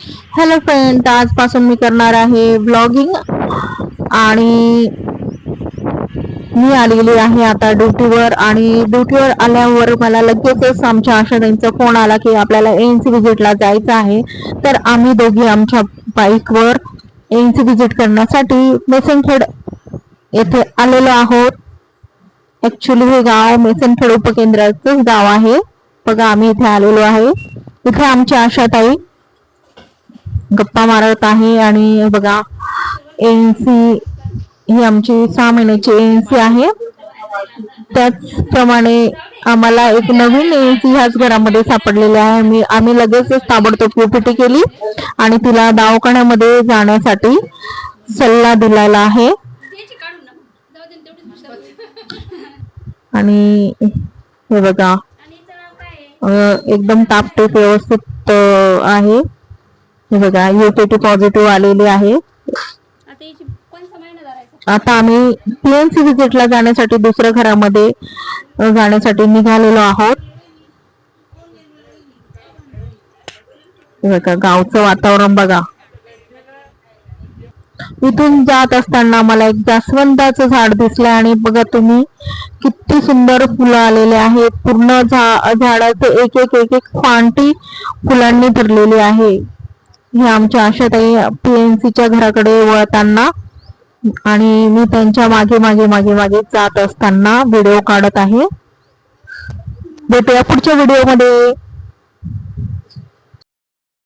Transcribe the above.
Hello friend, आजपासून मी करणार आहे ब्लॉगिंग आणि मी आलेली आहे आता ड्युटीवर. आणि ड्युटीवर आल्यावर मला लगेचच आमच्या आशाताईंचा फोन आला की आपल्याला एएनसी व्हिजिटला जायचं आहे. तर आम्ही दोघी आमच्या बाईकवर एएनसी व्हिजिट करण्यासाठी मेसनखेड येथे आलेलो आहोत. ऍक्च्युली हे गाव मेसनखेड उपकेंद्राचंच गाव आहे. बघा, आम्ही इथे आलेलो आहे. इथे आमची आशाताई गप्पा मारत आहे. आणि बघा, एएनसी ही आमची 6 महिन्याची एएनसी आहे. त्याचप्रमाणे आम्हाला एक नवीन एएनसी ह्याच घरामध्ये सापडलेली आहे. आम्ही लगेचच ताबडतोब ओपीटी केली आणि तिला दवाखान्यामध्ये जाण्यासाठी सल्ला दिलेला आहे. आणि हे बघा, एकदम टापटीप व्यवस्थित आहे. हे बघा, यूटीटी पॉझिटिव्ह आलेली आहे. आता आम्ही पीएनसी व्हिजिटला जाण्यासाठी दुसऱ्या घरामध्ये जाण्यासाठी निघालेलो आहोत. बघा, गावचं वातावरण बघा. इथून जात असताना मला एक जास्वंदाचं झाड दिसलं आणि बघा तुम्ही, किती सुंदर फुलं आलेले आहेत. पूर्ण झाडाचे एक एक एक एक फांटी फुलांनी भरलेली आहे. ही आमच्या आशाताई पीएनसीच्या घराकडे वळताना आणि मी त्यांच्या मागे मागे मागे मागे जात असताना व्हिडिओ काढत आहे. भेटूया पुढच्या व्हिडिओमध्ये.